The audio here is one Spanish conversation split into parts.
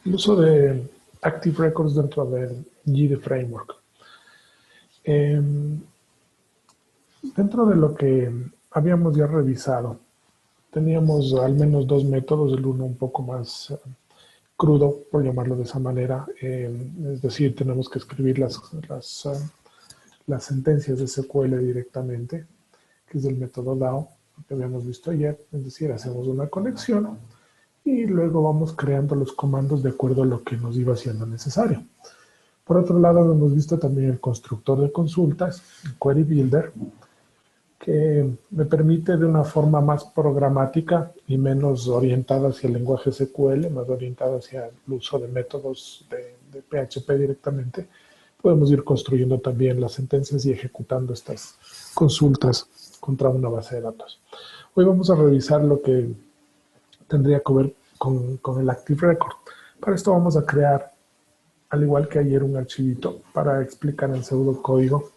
El uso de Active Records dentro del GIDE Framework. Dentro de lo que habíamos ya revisado, teníamos al menos dos métodos, el uno un poco más crudo, por llamarlo de esa manera, es decir, tenemos que escribir las sentencias de SQL directamente, que es el método DAO, que habíamos visto ayer, es decir, hacemos una conexión y luego vamos creando los comandos de acuerdo a lo que nos iba siendo necesario. Por otro lado, hemos visto también el constructor de consultas, el Query Builder, que me permite de una forma más programática y menos orientada hacia el lenguaje SQL, más orientada hacia el uso de métodos de PHP directamente, podemos ir construyendo también las sentencias y ejecutando estas consultas contra una base de datos. Hoy vamos a revisar lo que tendría que ver con el Active Record. Para esto vamos a crear, al igual que ayer, un archivito para explicar en pseudocódigo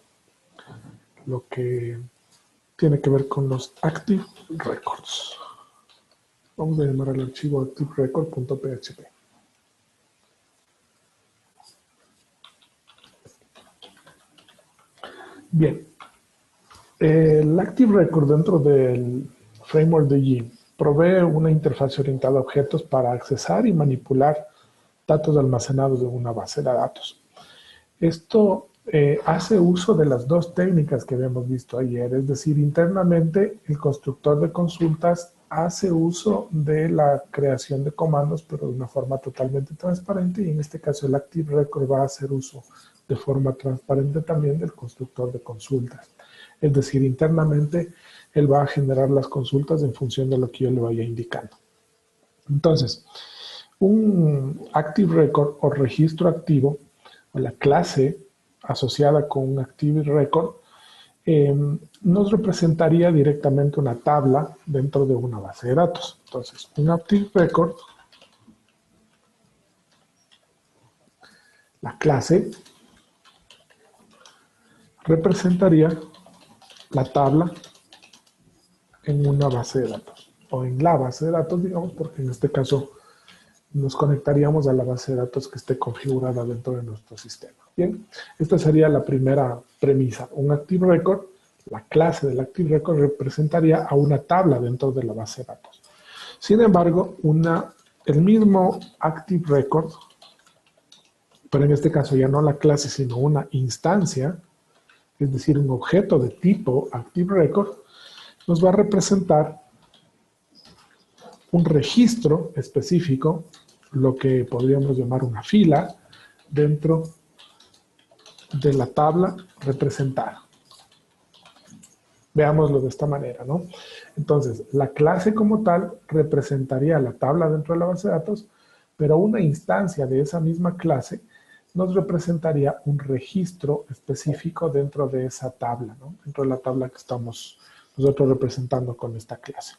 lo que tiene que ver con los Active Records. Vamos a llamar al archivo activerecord.php. Bien, el Active Record dentro del framework de G provee una interfaz orientada a objetos para accesar y manipular datos almacenados en una base de datos. Esto hace uso de las dos técnicas que habíamos visto ayer, es decir, internamente el constructor de consultas hace uso de la creación de comandos, pero de una forma totalmente transparente, y en este caso el Active Record va a hacer uso de forma transparente también del constructor de consultas. Es decir, internamente él va a generar las consultas en función de lo que yo le vaya indicando. Entonces, un Active Record o registro activo, o la clase asociada con un Active Record, nos representaría directamente una tabla dentro de una base de datos. Entonces, un Active Record, la clase, representaría la tabla en una base de datos, o en la base de datos, digamos, porque en este caso nos conectaríamos a la base de datos que esté configurada dentro de nuestro sistema. Bien, esta sería la primera premisa. Un Active Record, la clase del Active Record representaría a una tabla dentro de la base de datos. Sin embargo, el mismo Active Record, pero en este caso ya no la clase, sino una instancia, es decir, un objeto de tipo Active Record, nos va a representar un registro específico, lo que podríamos llamar una fila, dentro de la tabla representada. Veámoslo de esta manera, ¿no? Entonces, la clase como tal representaría la tabla dentro de la base de datos, pero una instancia de esa misma clase nos representaría un registro específico dentro de esa tabla, ¿no? Dentro de la tabla que estamos nosotros representando con esta clase.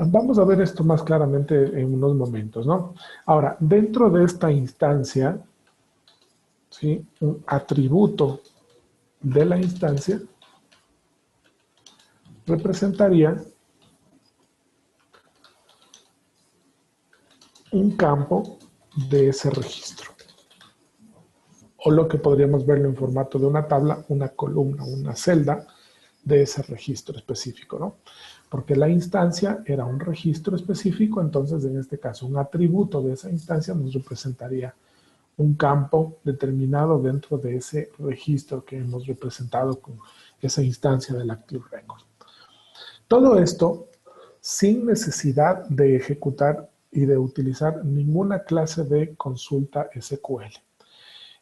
Vamos a ver esto más claramente en unos momentos, ¿no? Ahora, dentro de esta instancia, ¿sí? Un atributo de la instancia representaría un campo de ese registro. O lo que podríamos verlo en formato de una tabla, una columna, una celda de ese registro específico, ¿no? Porque la instancia era un registro específico, entonces en este caso un atributo de esa instancia nos representaría un campo determinado dentro de ese registro que hemos representado con esa instancia del Active Record. Todo esto sin necesidad de ejecutar y de utilizar ninguna clase de consulta SQL.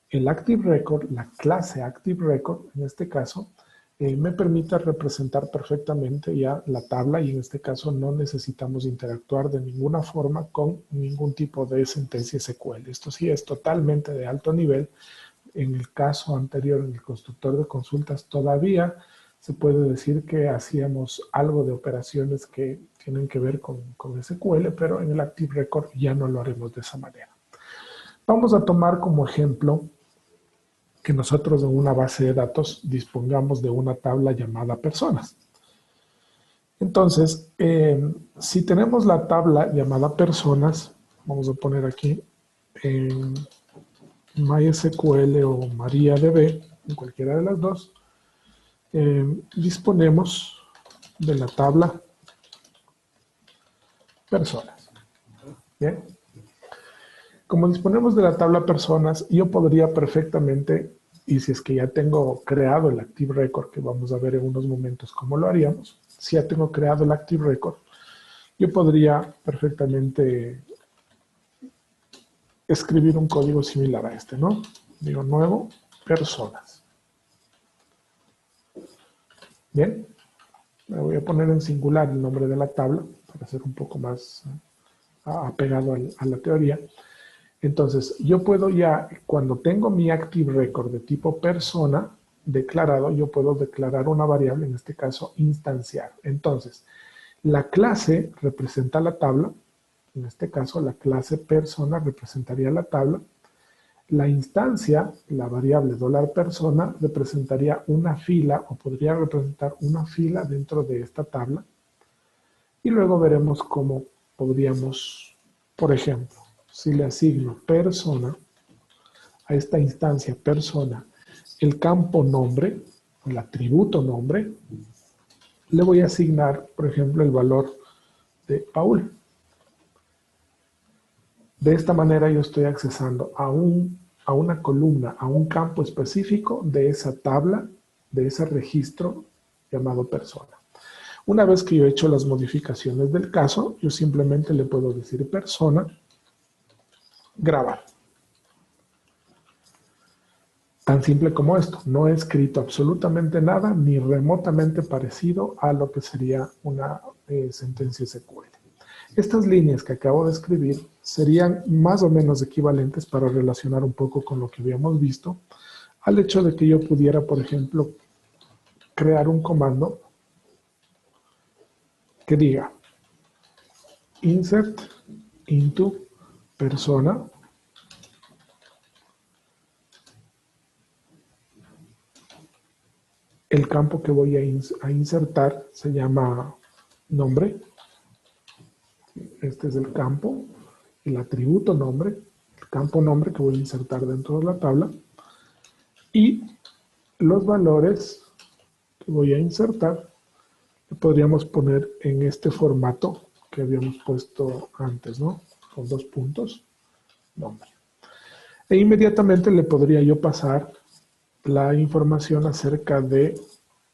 El Active Record, la clase Active Record, en este caso, me permite representar perfectamente ya la tabla, y en este caso no necesitamos interactuar de ninguna forma con ningún tipo de sentencia SQL. Esto sí es totalmente de alto nivel. En el caso anterior, en el constructor de consultas, todavía se puede decir que hacíamos algo de operaciones que tienen que ver con SQL, pero en el Active Record ya no lo haremos de esa manera. Vamos a tomar como ejemplo que nosotros en una base de datos dispongamos de una tabla llamada personas. Entonces, si tenemos la tabla llamada personas, vamos a poner aquí en MySQL o MariaDB, en cualquiera de las dos, disponemos de la tabla personas. Bien. Como disponemos de la tabla personas, yo podría perfectamente, y si es que ya tengo creado el Active Record, que vamos a ver en unos momentos cómo lo haríamos, si ya tengo creado el Active Record, yo podría perfectamente escribir un código similar a este, ¿no? Digo, nuevo, personas. Bien, me voy a poner en singular el nombre de la tabla para ser un poco más apegado a la teoría. Entonces, yo puedo ya, cuando tengo mi Active Record de tipo persona declarado, yo puedo declarar una variable, en este caso, instanciar. Entonces, la clase representa la tabla, en este caso, la clase persona representaría la tabla. La instancia, la variable $persona, representaría una fila o podría representar una fila dentro de esta tabla. Y luego veremos cómo podríamos, por ejemplo, si le asigno persona a esta instancia persona, el campo nombre, el atributo nombre, le voy a asignar, por ejemplo, el valor de Paul. De esta manera yo estoy accesando a una columna, a un campo específico de esa tabla, de ese registro llamado persona. Una vez que yo he hecho las modificaciones del caso, yo simplemente le puedo decir persona, grabar. Tan simple como esto. No he escrito absolutamente nada ni remotamente parecido a lo que sería una sentencia SQL. Estas líneas que acabo de escribir serían más o menos equivalentes para relacionar un poco con lo que habíamos visto al hecho de que yo pudiera, por ejemplo, crear un comando que diga insert into persona el campo que voy a insertar se llama nombre. Este es el campo, el atributo nombre, el campo nombre que voy a insertar dentro de la tabla. Y los valores que voy a insertar podríamos poner en este formato que habíamos puesto antes, ¿no? Con 2 puntos, nombre. E inmediatamente le podría yo pasar la información acerca de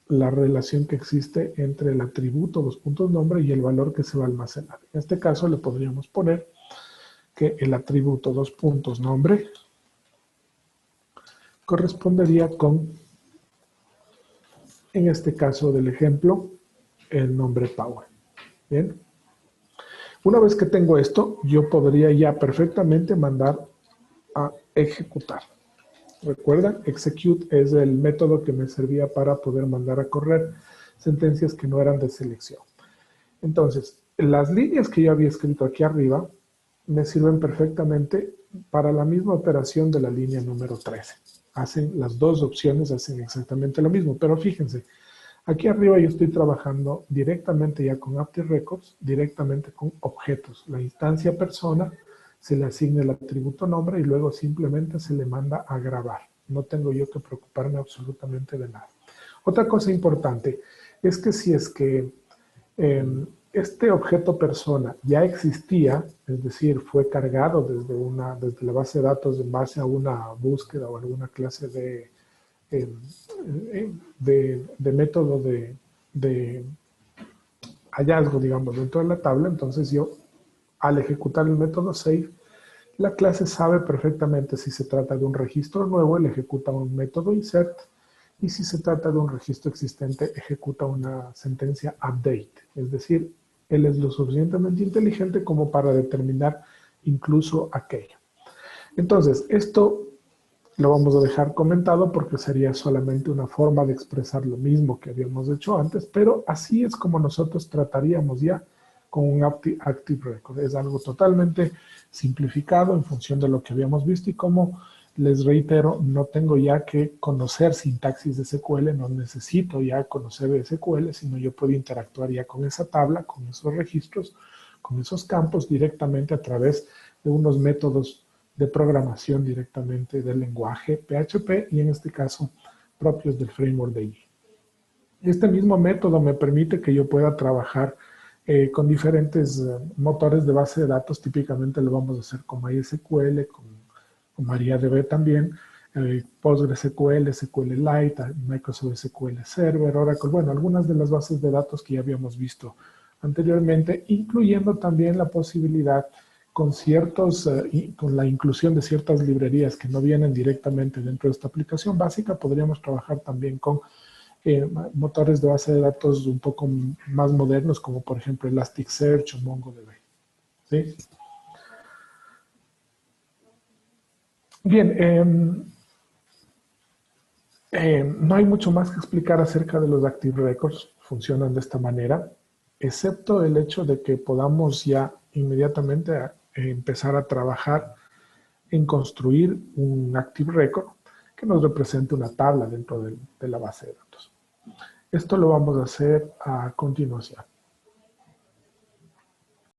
la relación que existe entre el atributo, 2 puntos nombre, y el valor que se va a almacenar. En este caso le podríamos poner que el atributo 2 puntos nombre correspondería con, en este caso del ejemplo, el nombre Power. Bien. Una vez que tengo esto, yo podría ya perfectamente mandar a ejecutar. ¿Recuerdan? Execute es el método que me servía para poder mandar a correr sentencias que no eran de selección. Entonces, las líneas que yo había escrito aquí arriba me sirven perfectamente para la misma operación de la línea número 13. Las dos opciones hacen exactamente lo mismo, pero fíjense, aquí arriba yo estoy trabajando directamente ya con Active Records, directamente con objetos. La instancia persona se le asigna el atributo nombre y luego simplemente se le manda a grabar. No tengo yo que preocuparme absolutamente de nada. Otra cosa importante es que si es que este objeto persona ya existía, es decir, fue cargado desde la base de datos en base a una búsqueda o alguna clase de método de hallazgo, digamos, dentro de la tabla, entonces yo, al ejecutar el método save, la clase sabe perfectamente si se trata de un registro nuevo, él ejecuta un método insert, y si se trata de un registro existente, ejecuta una sentencia update. Es decir, él es lo suficientemente inteligente como para determinar incluso aquello. Entonces, esto lo vamos a dejar comentado porque sería solamente una forma de expresar lo mismo que habíamos hecho antes, pero así es como nosotros trataríamos ya con un Active Record. Es algo totalmente simplificado en función de lo que habíamos visto y como les reitero, no tengo ya que conocer sintaxis de SQL, no necesito ya conocer de SQL, sino yo puedo interactuar ya con esa tabla, con esos registros, con esos campos directamente a través de unos métodos de programación directamente del lenguaje PHP y en este caso propios del framework de IE. Este mismo método me permite que yo pueda trabajar con diferentes motores de base de datos. Típicamente lo vamos a hacer con MySQL, con MariaDB también, PostgreSQL, SQLite, Microsoft SQL Server, Oracle, bueno, algunas de las bases de datos que ya habíamos visto anteriormente, incluyendo también la posibilidad con con la inclusión de ciertas librerías que no vienen directamente dentro de esta aplicación básica, podríamos trabajar también con motores de base de datos un poco más modernos, como por ejemplo Elasticsearch o MongoDB. ¿Sí? Bien, no hay mucho más que explicar acerca de los Active Records. Funcionan de esta manera, excepto el hecho de que podamos ya inmediatamente empezar a trabajar en construir un Active Record que nos represente una tabla dentro de la base de datos. Esto lo vamos a hacer a continuación.